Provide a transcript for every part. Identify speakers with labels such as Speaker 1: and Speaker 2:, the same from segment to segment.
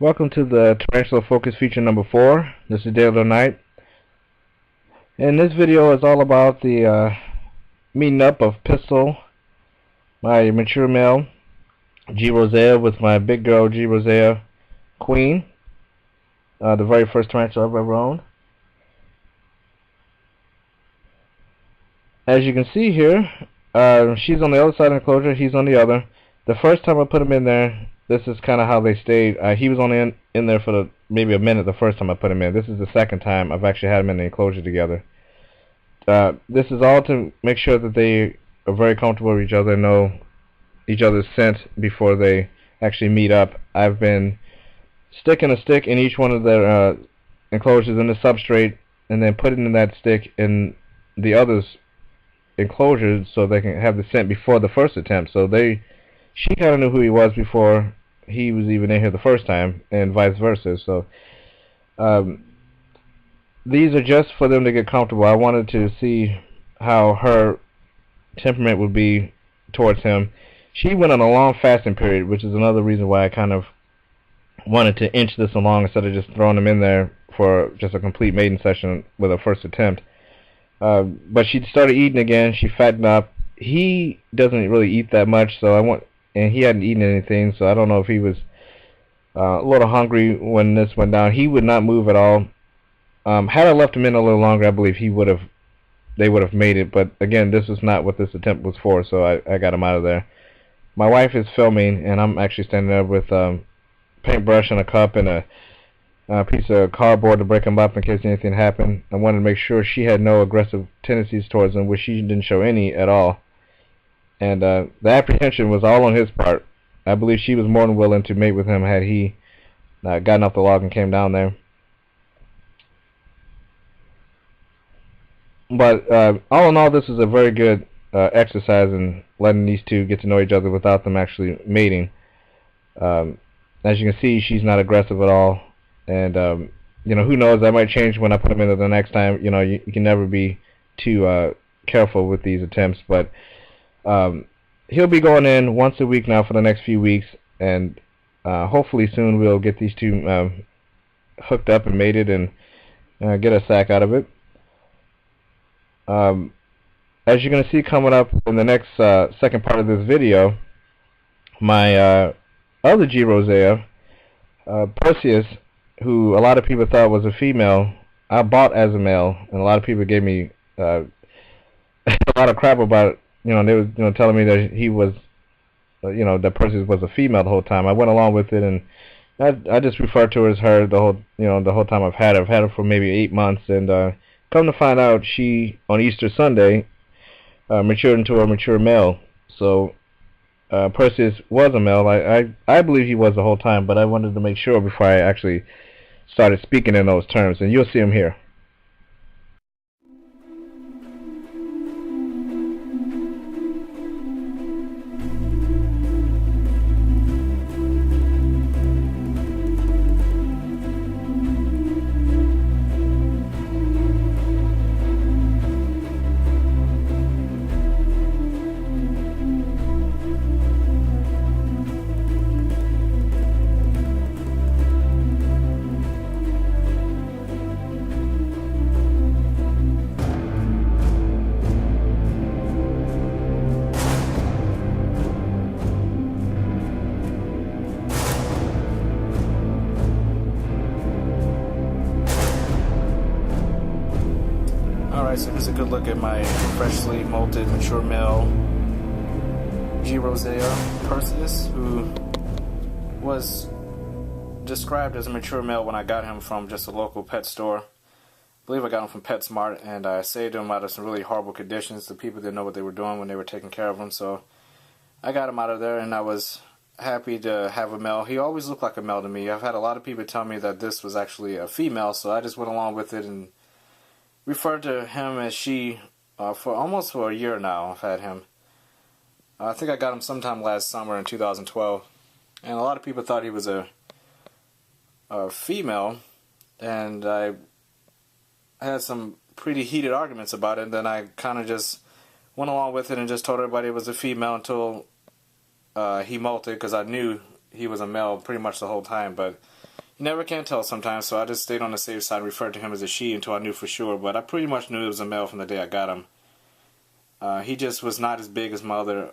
Speaker 1: Welcome to the Tarantula Focus feature number 4. This is Dale Night. And this video is all about the meeting up of Pistol, my mature male, G. Rosea, with my big girl, G. Rosea Queen, the very first tarantula I've ever owned. As you can see here, she's on the other side of the enclosure, he's on the other. The first time I put him in there, this is kind of how they stayed. He was only in there for maybe a minute the first time I put him in. This is the second time I've actually had him in the enclosure together. This is all to make sure that they are very comfortable with each other, know each other's scent before they actually meet up. I've been sticking a stick in each one of their enclosures in the substrate, and then putting that stick in the other's enclosures so they can have the scent before the first attempt. So she kind of knew who he was before he was even in here the first time, and vice versa. So these are just for them to get comfortable. I wanted to see how her temperament would be towards him. She went on a long fasting period, which is another reason why I kind of wanted to inch this along instead of just throwing him in there for just a complete mating session with her first attempt. But she started eating again. She fattened up. He doesn't really eat that much, and he hadn't eaten anything, so I don't know if he was a little hungry when this went down. He would not move at all. Had I left him in a little longer, I believe they would have made it. But again, this is not what this attempt was for, so I got him out of there. My wife is filming, and I'm actually standing there with paintbrush and a cup and a piece of cardboard to break him up in case anything happened. I wanted to make sure she had no aggressive tendencies towards him, which she didn't show any at all. And the apprehension was all on his part. I believe she was more than willing to mate with him had he gotten off the log and came down there. But all in all, this is a very good exercise in letting these two get to know each other without them actually mating. As you can see, she's not aggressive at all. And who knows, that might change when I put him in the next time. You can never be too careful with these attempts, but he'll be going in once a week now for the next few weeks, and hopefully soon we'll get these two hooked up and mated and get a sack out of it. As you're going to see coming up in the next second part of this video, my other G. Rosea, Perseus, who a lot of people thought was a female, I bought as a male, and a lot of people gave me a lot of crap about it. They were telling me that he was, that Perseus was a female the whole time. I went along with it, and I just referred to her as her the whole time I've had her. I've had her for maybe 8 months, and come to find out, she on Easter Sunday matured into a mature male. So Perseus was a male. I believe he was the whole time, but I wanted to make sure before I actually started speaking in those terms, and you'll see him here. Alright, so here's a good look at my freshly molted mature male G. Rosea Perseus, who was described as a mature male when I got him from just a local pet store. I believe I got him from PetSmart, and I saved him out of some really horrible conditions. The people didn't know what they were doing when they were taking care of him, so I got him out of there, and I was happy to have a male. He always looked like a male to me. I've had a lot of people tell me that this was actually a female, so I just went along with it and referred to him as she for almost a year now. I've had him. I think I got him sometime last summer in 2012, and a lot of people thought he was a female, and I had some pretty heated arguments about it, and then I kind of just went along with it and just told everybody it was a female until he molted, because I knew
Speaker 2: he was a male pretty much the whole time, but you never can tell sometimes, so I just stayed on the safe side and referred to him as a she until I knew for sure, but I pretty much knew it was a male from the day I got him. He just was not as big as my other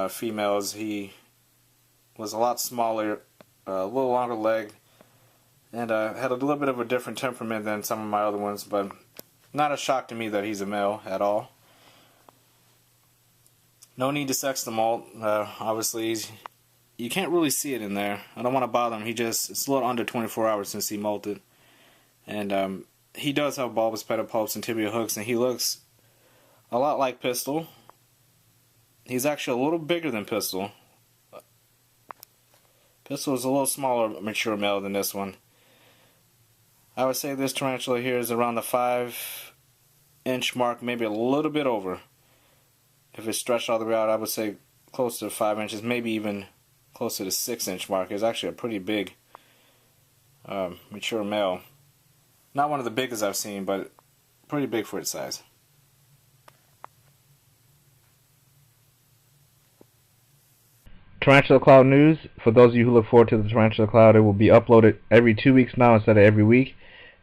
Speaker 2: females. He was a lot smaller, a little longer legged, and had a little bit of a different temperament than some of my other ones, but not a shock to me that he's a male at all. No need to sex the molt. Obviously, you can't really see it in there. I don't want to bother him. It's a little under 24 hours since he molted. And he does have bulbous pedipalps and tibial hooks, and he looks a lot like Pistol. He's actually a little bigger than Pistol. Pistol is a little smaller mature male than this one. I would say this tarantula here is around the 5-inch mark, maybe a little bit over. If it's stretched all the way out, I would say close to 5 inches, maybe even close to the 6-inch mark. It's actually a pretty big mature male. Not one of the biggest I've seen, but pretty big for its size.
Speaker 1: Tarantula Cloud news. For those of you who look forward to the Tarantula Cloud, it will be uploaded every 2 weeks now instead of every week.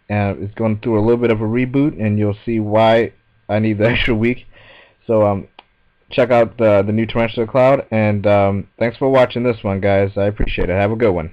Speaker 1: And it's going through a little bit of a reboot, and you'll see why I need the extra week. So check out the new Tarantula Cloud, and thanks for watching this one, guys. I appreciate it. Have a good one.